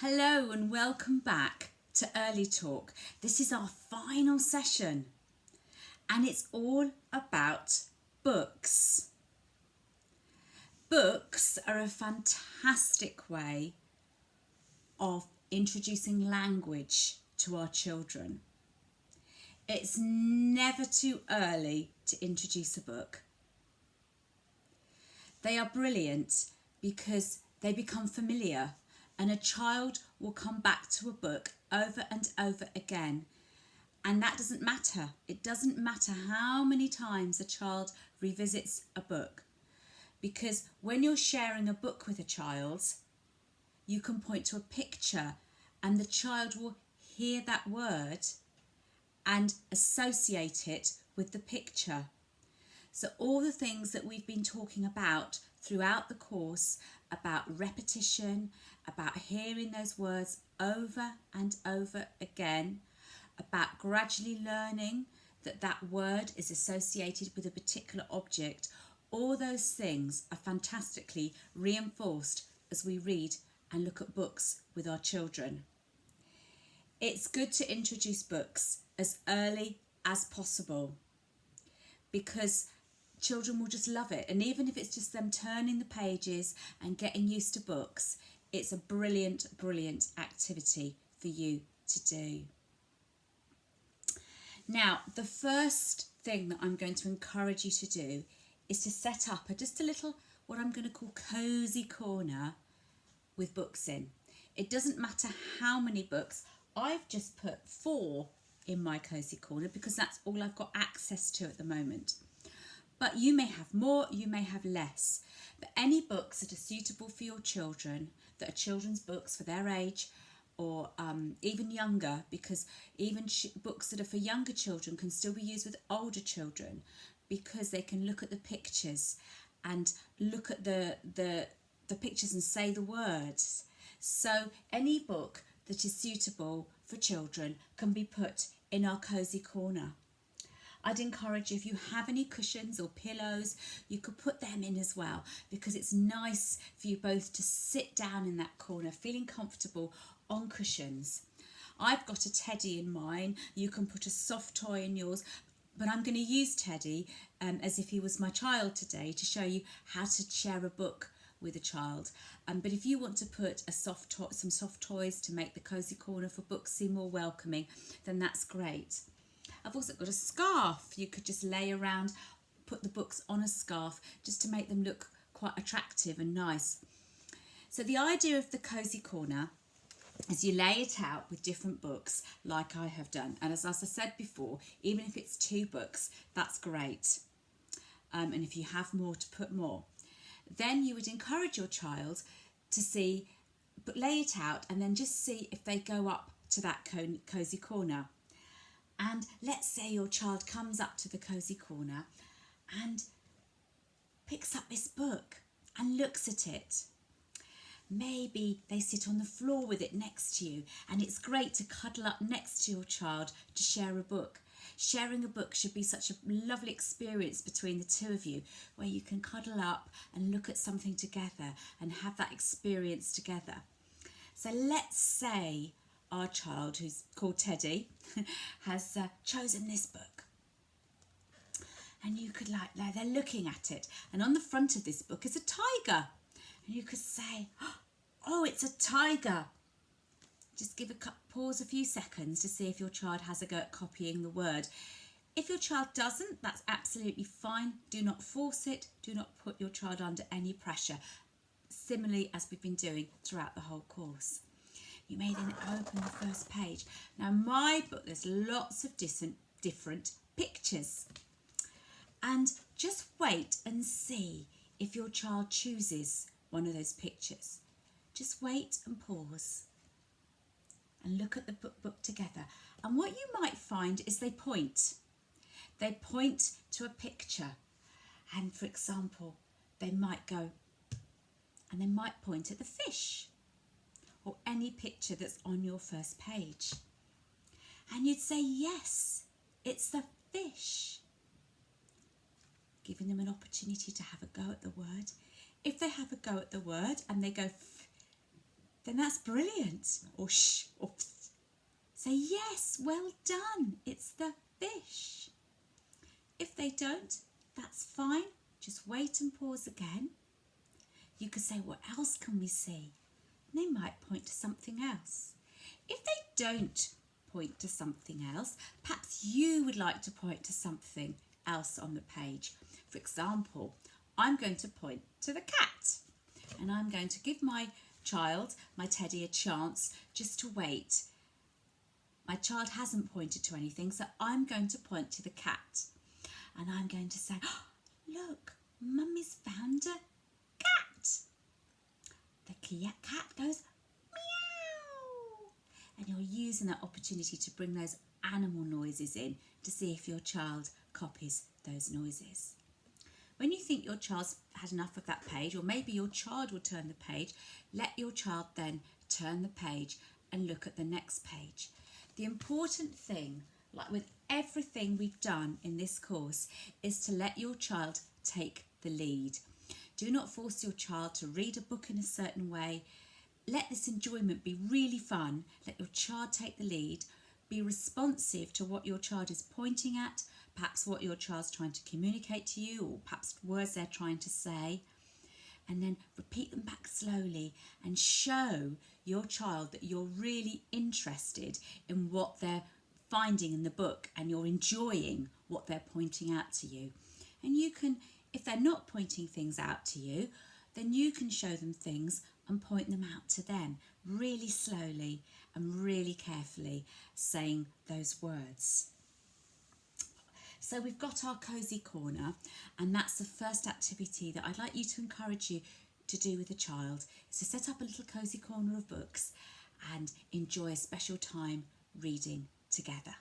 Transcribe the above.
Hello and welcome back to Early Talk. This is our final session and it's all about books. Books are a fantastic way of introducing language to our children. It's never too early to introduce a book. They are brilliant because they become familiar, and a child will come back to a book over and over again. And that doesn't matter. It doesn't matter how many times a child revisits a book. Because when you're sharing a book with a child, you can point to a picture and the child will hear that word and associate it with the picture. So all the things that we've been talking about throughout the course, about repetition, about hearing those words over and over again, about gradually learning that that word is associated with a particular object, all those things are fantastically reinforced as we read and look at books with our children. It's good to introduce books as early as possible because children will just love it. And even if it's just them turning the pages and getting used to books, it's a brilliant, brilliant activity for you to do. Now, the first thing that I'm going to encourage you to do is to set up just a little, what I'm going to call cosy corner with books in. It doesn't matter how many books. I've just put 4 in my cosy corner because that's all I've got access to at the moment. But you may have more, you may have less. But any books that are suitable for your children, that are children's books for their age, or even younger, because even books that are for younger children can still be used with older children, because they can look at the pictures and look at the pictures and say the words. So any book that is suitable for children can be put in our cosy corner. I'd encourage you, if you have any cushions or pillows, you could put them in as well, because it's nice for you both to sit down in that corner feeling comfortable on cushions. I've got a teddy in mine. You can put a soft toy in yours, but I'm going to use Teddy as if he was my child today to show you how to share a book with a child. But if you want to put some soft toys to make the cosy corner for books seem more welcoming, then that's great. I've also got a scarf. You could just lay around, put the books on a scarf just to make them look quite attractive and nice. So the idea of the cosy corner is you lay it out with different books like I have done. And as I said before, even if it's 2 books, that's great. And if you have more, to put more. Then you would encourage your child to lay it out and then just see if they go up to that cosy corner. And let's say your child comes up to the cosy corner and picks up this book and looks at it. Maybe they sit on the floor with it next to you, and it's great to cuddle up next to your child to share a book. Sharing a book should be such a lovely experience between the two of you, where you can cuddle up and look at something together and have that experience together. So let's say our child, who's called Teddy, has chosen this book. And you could they're looking at it. And on the front of this book is a tiger. And you could say, oh, it's a tiger. Just pause a few seconds to see if your child has a go at copying the word. If your child doesn't, that's absolutely fine. Do not force it. Do not put your child under any pressure. Similarly as we've been doing throughout the whole course. You may then open the first page. Now my book, there's lots of different pictures. And just wait and see if your child chooses one of those pictures. Just wait and pause and look at the book together. And what you might find is they point. They point to a picture. And for example, they might go and they might point at the fish, or any picture that's on your first page. And you'd say, yes, it's the fish. Giving them an opportunity to have a go at the word. If they have a go at the word and they go then that's brilliant. Or shh, or psst. Say, yes, well done, it's the fish. If they don't, that's fine. Just wait and pause again. You could say, what else can we see? And they might point to something else. If they don't point to something else, perhaps you would like to point to something else on the page. For example, I'm going to point to the cat, and I'm going to give my child, my teddy, a chance just to wait. My child hasn't pointed to anything, so I'm going to point to the cat, and I'm going to say, oh, look, Mummy's found a cat. The cat goes, meow. And you're using that opportunity to bring those animal noises in to see if your child copies those noises. When you think your child's had enough of that page, or maybe your child will turn the page, let your child then turn the page and look at the next page. The important thing, like with everything we've done in this course, is to let your child take the lead. Do not force your child to read a book in a certain way. Let this enjoyment be really fun. Let your child take the lead. Be responsive to what your child is pointing at, perhaps what your child's trying to communicate to you, or perhaps words they're trying to say. And then repeat them back slowly and show your child that you're really interested in what they're finding in the book and you're enjoying what they're pointing out to you. And you can, if they're not pointing things out to you, then you can show them things and point them out to them really slowly and really carefully, saying those words. So we've got our cosy corner, and that's the first activity that I'd like you to encourage you to do with a child, is to set up a little cosy corner of books and enjoy a special time reading together.